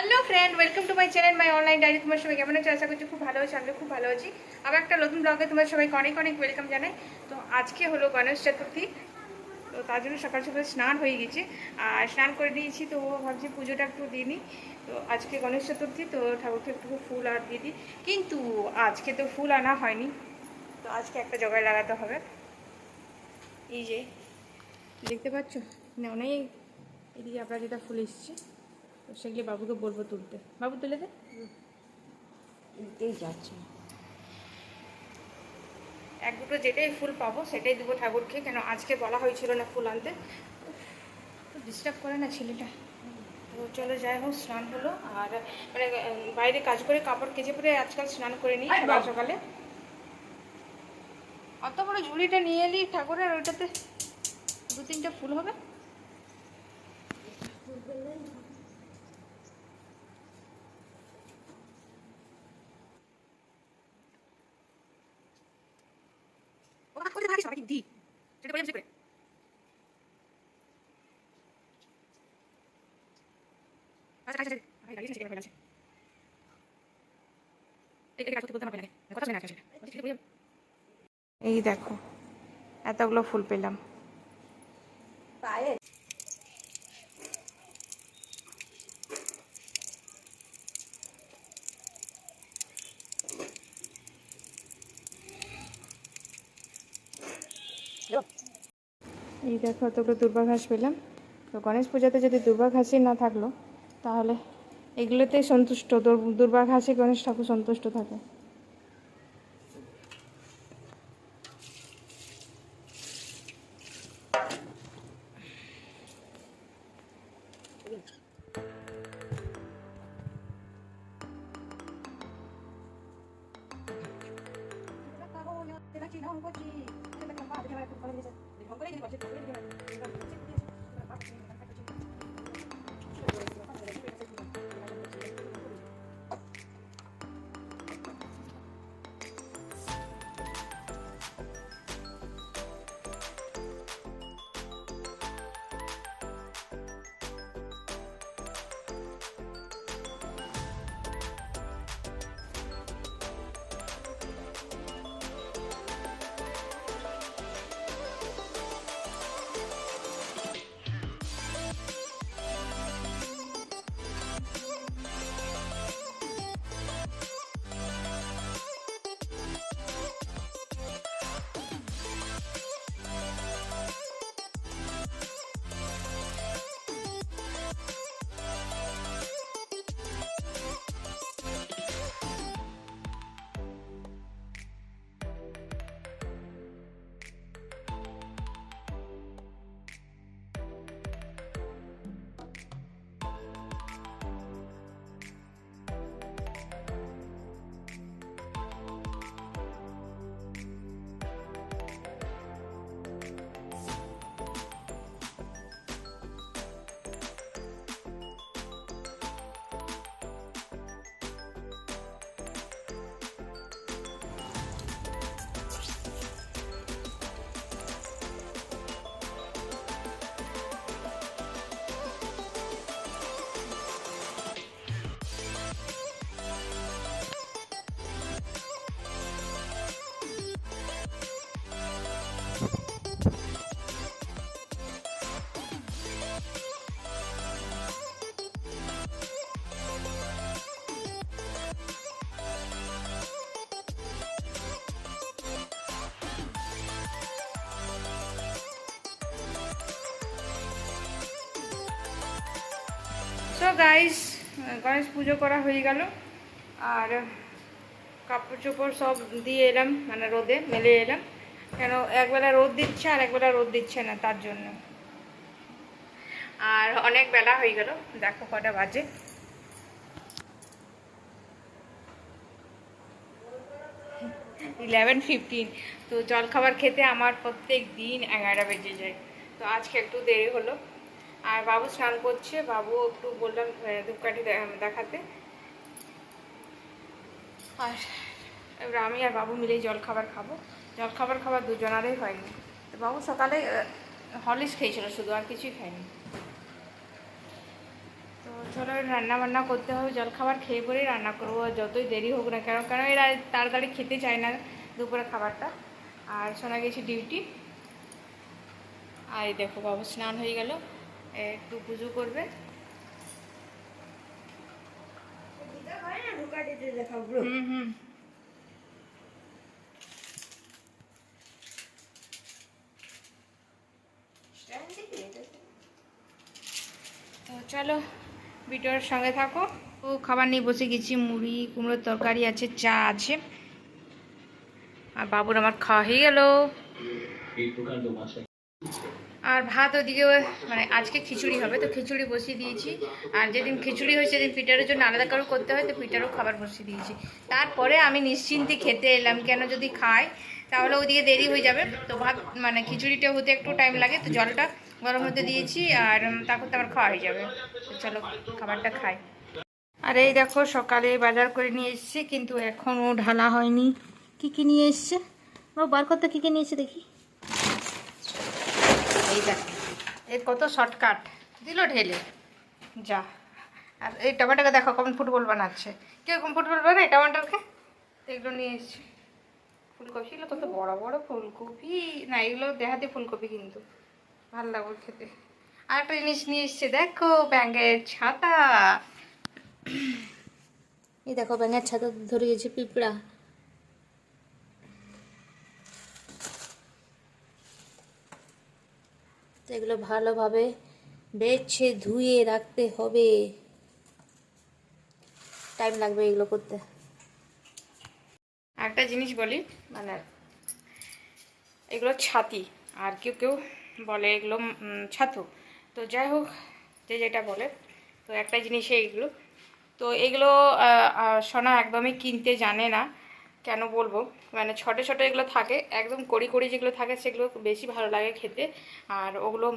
Hello friend, welcome to my channel my online diary. তোমার সবাই কেমন আছে? আশা করছি খুব ভালো আছি। আমি খুব ভালো আছি। আবার একটা নতুন ব্লগে তোমার সবাইকে অনেক অনেক ওয়েলকাম জানাই। তো আজকে হলো গণেশ চতুর্থী, তো তার জন্য সকাল সকাল স্নান হয়ে গেছে আর স্নান করে দিয়েছি। তো ভাবছি পুজোটা একটু দিয়ে নিই। তো আজকে গণেশ চতুর্থী, তো ঠাকুরকে একটু ফুল আর দিয়ে দিই। কিন্তু আজকে তো ফুল আনা হয়নি, তো আজকে একটা জোগাড় লাগাতে হবে। এই যে দেখতে পাচ্ছ অনেক এদিকে আপনার যেটা ফুল এসছে, তো সেগুলি বাবুকে বলবো তুলতে। বাবু তুলে দে। নিতেই যাচ্ছে। এক দুটো যেটাই ফুল পাবো সেটাই দেবো ঠাকুরকে, কেন আজকে বলা হয়েছিল না ফুল আনতে। তো ডিস্টার্ব করে না ছেলেটা। তো চলো যাই হোক, স্নান হলো আর মানে বাইরে কাজ করে কাপড় কেচে পরে আজকাল স্নান করে নিই সকাল সকালে। অত বড় ঝুড়িটা নিয়ে এলি ঠাকুরের, ওইটাতে দু তিনটা ফুল হবে। এই দেখো এতগুলো ফুল পেলাম। পায়ে এই দেখো এতগুলো দুর্বা ঘাস পেলাম। তো গণেশ পূজাতে যদি দুর্বা ঘাসই না থাকলো তাহলে এগুলোতেই সন্তুষ্ট, দুর্বা ঘাসে গণেশ ঠাকুর সন্তুষ্ট থাকে। তো গাইস, গণেশ পুজো করা হয়ে গেল আর কাপড় চোপড় সব দিয়ে এলাম, মানে রোদে মেলে এলাম, কেন একবেলা রোদ দিচ্ছে আর একবেলা রোদ দিচ্ছে না, তার জন্য। আর অনেক বেলা হয়ে গেল, দেখো কটা বাজে। ইলেভেন 15। তো জলখাবার খেতে আমার প্রত্যেক দিন 11টা বেজে যায়, তো আজকে একটু দেরি হলো। আর বাবু স্নান করছে, বাবু একটু বললাম ধূপকাঠি দেখাতে। আর এবার আমি আর বাবু মিলেই জলখাবার খাবো। জলখাবার খাবার দুজনারই হয়নি। তো বাবু সকালে হরলিক্স খেয়েছিল শুধু, আর কিছুই খায়নি। তো চলো রান্না বান্না করতে হবে, জলখাবার খেয়ে পরেই রান্না করবো, আর যতই দেরি হোক না কেন, কারণ এরা তাড়াতাড়ি খেতে চায় না দুপুরে খাবারটা। আর শোনা গেছে ডিউটি। আর এই দেখো বাবু স্নান হয়ে গেল, একটু পুজো করবে। হুম হুম। তো চলো ভিডিওর সঙ্গে থাকো। ও খাবার নিয়ে বসে গেছি, মুড়ি কুমড়োর তরকারি আছে, চা আছে, আর বাবুর আমার খাওয়া হয়ে গেল। আর ভাত ওদিকে মানে আজকে খিচুড়ি হবে, তো খিচুড়ি বসিয়ে দিয়েছি। আর যেদিন খিচুড়ি হয় সেদিন পিঠার জন্য আলাদা করে করতে হয়, তো পিঠারও খাবার বসিয়ে দিয়েছি। তারপরে আমি নিশ্চিন্তে খেতে এলাম, কেন যদি খাই তাহলে ওদিকে দেরি হয়ে যাবে। তো ভাত মানে খিচুড়িটা হতে একটু টাইম লাগে, তো জলটা গরম হতে দিয়েছি, আর তারপর তো আমার খাওয়া হয়ে যাবে। তো চলো খাবারটা খাই। আর এই দেখো সকালে বাজার করে নিয়ে এসছে, কিন্তু এখনও ঢালা হয়নি। কি কি নিয়ে এসছে ও বার করতে, কি কি নিয়েছে দেখি। এই দেখ, এর কত শর্টকাট দিল ঢেলে যা। আর এই টমেটোকে দেখো কেমন ফুটবল বানাচ্ছে, কীরকম ফুটবল বানায় টমেটোকে। এগুলো নিয়ে এসছে ফুলকপি, এগুলো কত বড় বড় ফুলকপি, না এগুলো দেহাতে ফুলকপি, কিন্তু ভালো লাগবে খেতে। আর একটা জিনিস নিয়ে এসছে দেখো, ব্যাঙের ছাতা। এই দেখো ব্যাঙের ছাতা ধরে গেছে পিঁপড়া। তো এগুলো ভালোভাবে বেছে ধুয়ে রাখতে হবে, টাইম লাগবে এগুলো করতে। একটা জিনিস বলি, মানে এগুলো ছাতি, আর কেউ কেউ বলে এগুলো ছাতু, তো যাই হোক যে যেটা বলে। তো একটা জিনিসে এগুলো, তো এগুলো সোনা একদমই কিনতে জানে না। কেন বলবো, মানে ছোট ছোট এগুলো থাকে, একদম কড়ি কড়ি যেগুলো থাকে সেগুলো বেশি ভালো লাগে খেতে। আর ওগুলো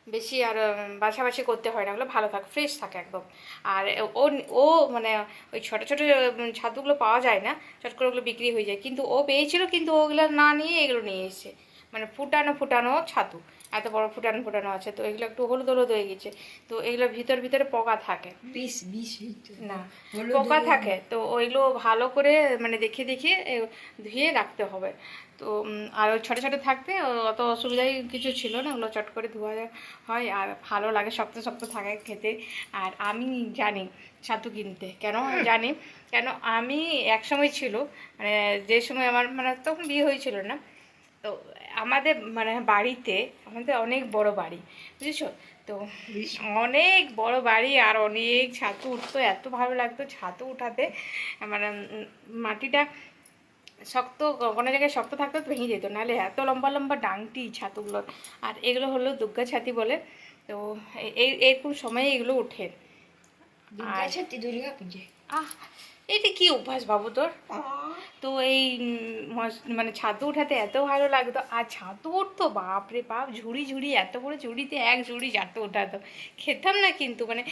বেশি আর বাছাবাছি করতে হয় না, ওগুলো ভালো থাকে, ফ্রেশ থাকে একদম। আর ও ও মানে ওই ছোটো ছোটো ছাতুগুলো পাওয়া যায় না, চট করে ওগুলো বিক্রি হয়ে যায়, কিন্তু ও পেয়েছিল, কিন্তু ওগুলো না নিয়ে এগুলো নিয়ে এসেছে, মানে ফুটানো ফুটানো ছাতু, এত বড় ফুটানো ফুটানো আছে। তো এগুলো একটু হলুদ হলুদ হয়ে গেছে, তো এগুলো ভিতরে পোকা থাকে না, পোকা থাকে, তো ওইগুলো ভালো করে মানে দেখে দেখে ধুয়ে রাখতে হবে। তো আর ওই ছোটো ছোটো থাকতে অত অসুবিধাই কিছু ছিল না, ওগুলো চট করে ধোয়া হয়, আর ভালো লাগে, শক্ত শক্ত থাকে খেতে। আর আমি জানি ছাতু কিনতে, কেন জানি, কেন আমি এক সময় ছিল, মানে যে সময় আমার মানে তখন বিয়ে হয়েছিল না, তো আমাদের মানে বাড়িতে, আমাদের অনেক বড় বাড়ি বুঝেছো, তো অনেক বড় বাড়ি, আর অনেক ছাতু উঠতো, এত ভালো লাগতো ছাতু উঠাতে। মানে মাটিটা শক্ত, কোনো জায়গায় শক্ত থাকতো তো ভেঙে যেত, নাহলে এত লম্বা লম্বা ডাংটি ছাতুগুলোর। আর এগুলো হলো দুর্গা ছাতি বলে, তো এরকম সময়ে এগুলো ওঠে। আর আহ এটা কি অভ্যাস বাবু তোর। তো এই মানে ছাতু উঠাতে এত ভালো লাগতো, আর ছাতু উঠতো বাপরে বাপ, ঝুড়ি ঝুড়ি, এত বড় ঝুড়িতে এক ঝুড়ি ছাতু উঠাতো। খেতাম না, কিন্তু মানে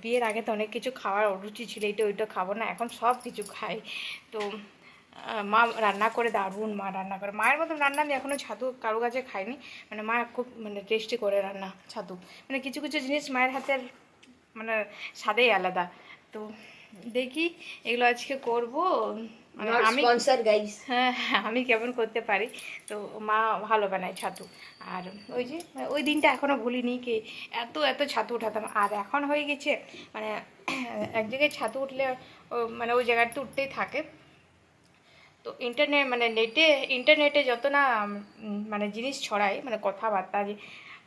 বিয়ের আগে তো অনেক কিছু খাওয়ার অরুচি ছিল, এটা ওইটা খাবো না, এখন সব কিছু খাই। তো মা রান্না করে দারুণ, মা রান্না করে, মায়ের মতন রান্না আমি এখনও ছাতু কারো কাছে খাইনি। মানে মা খুব মানে টেস্টি করে রান্না ছাতু, মানে কিছু কিছু জিনিস মায়ের হাতের মানে স্বাদেই আলাদা। তো দেখি এগুলো আজকে করব, মানে আমি হ্যাঁ আমি কেমন করতে পারি। তো মা ভালো বানায় ছাতু। আর ওই যে ওই দিনটা এখনও ভুলিনি, কি এত এত ছাতু উঠাতাম। আর এখন হয়ে গেছে মানে এক জায়গায় ছাতু উঠলে মানে ওই জায়গাটা উঠতেই থাকে। তো মানে ইন্টারনেটে যত না মানে জিনিস ছড়ায়, মানে কথাবার্তা, যে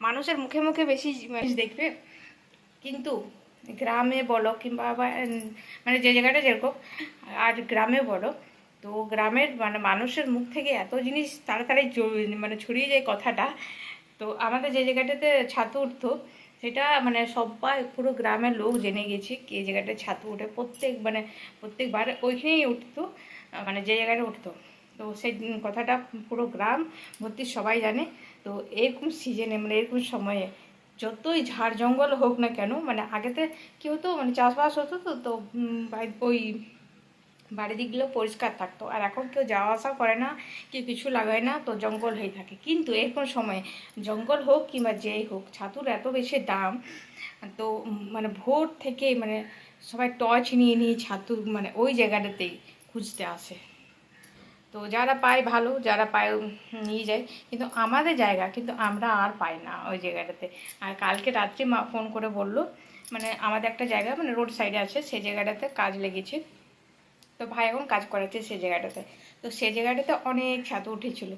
মানুষের মুখে মুখে বেশি জিনিস দেখবে, কিন্তু গ্রামে বলো কিংবা মানে যে জায়গাটা যেরকম, আর গ্রামে বলো, তো গ্রামের মানে মানুষের মুখ থেকে এত জিনিস তাড়াতাড়ি মানে ছড়িয়ে যায় কথাটা। তো আমাদের যে জায়গাটাতে ছাতু উঠতো, সেটা মানে সবাই পুরো গ্রামের লোক জেনে গেছে কি এই জায়গাটায় ছাতু উঠে, প্রত্যেকবার ওইখানেই উঠতো, মানে যে জায়গাটা উঠতো। তো সেই কথাটা পুরো গ্রাম ভর্তি সবাই জানে। তো এরকম সিজনে মানে এরকম সময়ে যতই ঝাড় জঙ্গল হোক না কেন, মানে আগেতে কী হতো, মানে চাষবাস হতো, তো ওই বাড়িদিকগুলো পরিষ্কার থাকতো, আর এখন কেউ যাওয়া আসা করে না, কেউ কিছু লাগায় না, তো জঙ্গল হয়ে থাকে। কিন্তু এরকম সময় জঙ্গল হোক কিংবা যেই হোক, ছাতুর এত বেশি দাম, তো মানে ভোর থেকে মানে সবাই টর্চ নিয়ে নিয়ে ছাতু মানে ওই জায়গাটাতেই খুঁজতে আসে। তো যারা পায় ভালো, যারা পায় নিয়ে যায়, কিন্তু আমাদের জায়গা কিন্তু আমরা আর পাই না ওই জায়গাটাতে। আর কালকে রাত্রে মা ফোন করে বলল, মানে আমাদের একটা জায়গা মানে রোড সাইডে আছে, সেই জায়গাটাতে কাজ লেগেছে, তো ভাই এখন কাজ করাচ্ছে সেই জায়গাটাতে। তো সেই জায়গাটাতে অনেক ছাতু উঠেছিল।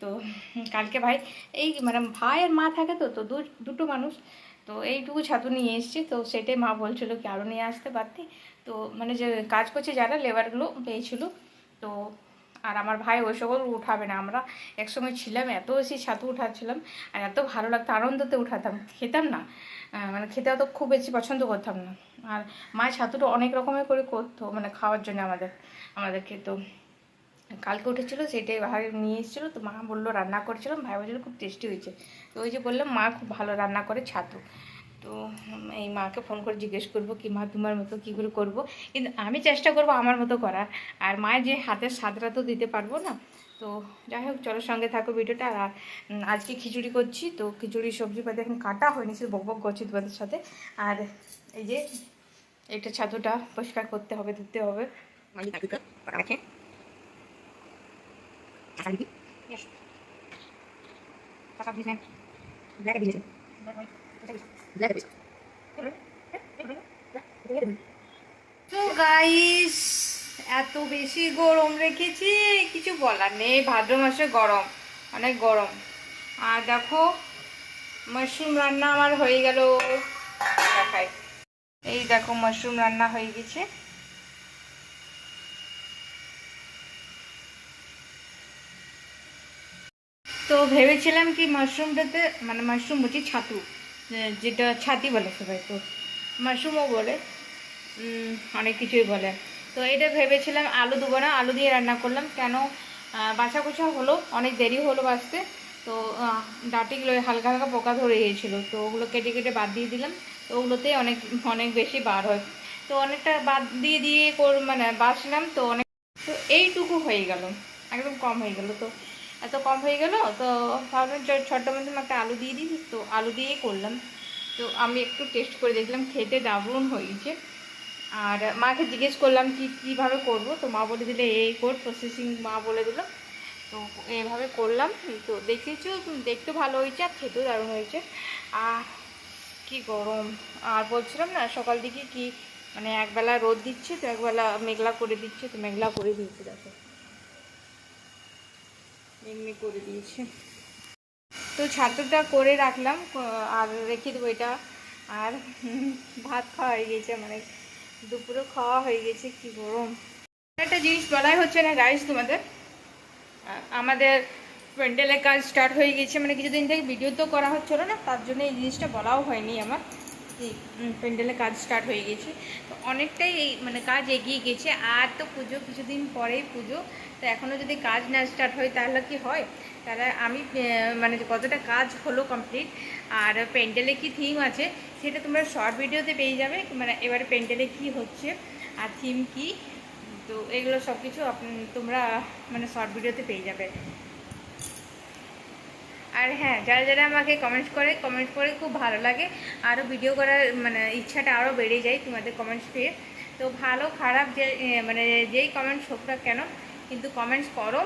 তো কালকে ভাই এই মানে ভাই আর মা থাকে, তো তো দুটো মানুষ, তো এইটুকু ছাতু নিয়ে এসছে। তো সেটাই মা বলছিল কি আরও নিয়ে আসতে পারতি। তো মানে যে কাজ করছে যারা লেবারগুলো পেয়েছিল, তো আর আমার ভাই ওই সকল উঠাবে না। আমরা একসঙ্গে ছিলাম, এত বেশি ছাতু উঠাচ্ছিলাম, আর এত ভালো লাগতো, আনন্দতে উঠাতাম, খেতাম না, মানে খেতে অত খুব বেশি পছন্দ করতাম না। আর মা ছাতুটা অনেক রকমের করে করতো মানে খাওয়ার জন্য আমাদেরকে। তো কালকে উঠেছিলো, সেটাই ভাই নিয়ে এসেছিলো। তো মা বললো রান্না করেছিলাম, ভাই বলছিল খুব টেস্টি হয়েছে। তো ওই যে বললাম মা খুব ভালো রান্না করে ছাতু। তো এই মাকে ফোন করে জিজ্ঞেস করবো কি মা তোমার মতো কী করে করবো, কিন্তু আমি চেষ্টা করবো আমার মতো করার। আর মায়ের যে হাতের স্বাদটা তো দিতে পারবো না। তো যাই হোক, চলো সঙ্গে থাকো ভিডিওটা। আর আজকে খিচুড়ি করছি, তো খিচুড়ি সবজি পাতি এখন কাটা হয়নি, শুধু বক বক করছি তোমাদের সাথে। আর এই যে এটা ছাতুটা পরিষ্কার করতে হবে, ধুতে হবে। তো গাইস, এত বেশি গরম রেখেছি, কিছু বলার নেই। ভাদ্র মাসে গরম, অনেক গরম। আর দেখো মাশরুম রান্না আমার হয়ে গেল, দেখাই। এই দেখো মাশরুম রান্না হয়ে গেছে। তো ভেবেছিলাম কি মাশরুমটাতে মানে মাশরুম বলছি ছাতু, যেটা ছাতি বলে সবাই, তো মাশরুমও বলে, অনেক কিছুই বলে। তো এটা ভেবেছিলাম আলু দেবো না, আলু দিয়ে রান্না করলাম। কেন বাছা কুচা হলো, অনেক দেরি হলো বাছতে। তো ডাঁটিগুলো হালকা হালকা পোকা ধরে গিয়েছিলো, তো ওগুলো কেটে কেটে বাদ দিয়ে দিলাম। তো ওগুলোতেই অনেক অনেক বেশি বার হয়, তো অনেকটা বাদ দিয়ে দিয়ে মানে বাছলাম। তো অনেক, তো এইটুকু হয়ে গেল, একদম কম হয়ে গেল। তো এত কম হয়ে গেল, তো ভাবলাম ছোট্ট মধ্যে একটা আলু দিয়ে দিই, তো আলু দিয়েই করলাম। তো আমি একটু টেস্ট করে দেখলাম, খেতে দারুণ হয়েছে। আর মাকে জিজ্ঞেস করলাম কি কীভাবে করব, তো মা বলে দিলে এই কোড প্রসেসিং মা বলে দিল। তো এইভাবে করলাম। তো দেখেছো, দেখতে ভালো হয়েছে আর খেতেও দারুণ হয়েছে। আর কি গরম! আর বলছিলাম না সকাল দিকে কি মানে একবেলা রোদ দিচ্ছে, তো একবেলা মেঘলা করে দিচ্ছে, তো মেঘলা করে দিয়েছে, দেখো এমনি করে দিয়েছে। তো ছাতুটা করে রাখলাম, আর রেখে দেবো এটা। আর ভাত খাওয়া হয়ে গেছে, মানে দুপুরে খাওয়া হয়ে গেছে। কি গরম! একটা জিনিস বলাই হচ্ছে না গাইস তোমাদের, আমাদের প্যান্ডেলের কাজ স্টার্ট হয়ে গেছে, মানে কিছুদিন থেকে ভিডিও তো করা হচ্ছিলো না, তার জন্য এই জিনিসটা বলাও হয়নি আমার। প্যান্ডেলের কাজ স্টার্ট হয়ে গেছে, তো অনেকটাই মানে কাজ এগিয়ে গেছে। আর তো পুজো কিছুদিন পরেই পুজো, তো এখনও যদি কাজ না স্টার্ট হয় তাহলে কি হয়? তাহলে আমি মানে কতটা কাজ হলো কমপ্লিট, আর প্যান্ডেলে কি থিম আছে সেটা তোমরা শর্ট ভিডিওতে পেয়ে যাবে। মানে এবারে প্যান্ডেলে কি হচ্ছে আর থিম কি, তো এগুলো সব কিছু তোমরা মানে শর্ট ভিডিওতে পেয়ে যাবে। আর হ্যাঁ, যারা যারা আমাকে কমেন্ট করে খুব ভালো লাগে, আরও ভিডিও করার মানে ইচ্ছাটা আরও বেড়ে যায় তোমাদের কমেন্টস পেয়ে। তো ভালো খারাপ যে মানে যেই কমেন্টস হোক না কেন, কিন্তু কমেন্টস করো,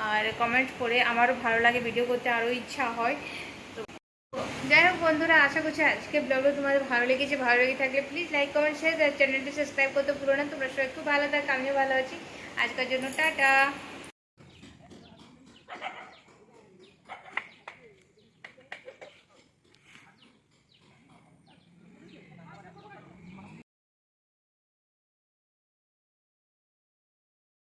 আর কমেন্ট করে আমারও ভালো লাগে, ভিডিও করতে আরও ইচ্ছা হয়। তো যাই হোক বন্ধুরা, আশা করছি আজকে ব্লগটা তোমাদের ভালো লেগেছে। ভালো লেগে থাকলে প্লিজ লাইক কমেন্ট শেয়ার, চ্যানেলটি সাবস্ক্রাইব করতে ভুলো না। তোমরা সবাই খুব ভালো থাকো, আমিও ভালো আছি। আজকের জন্য টাটা।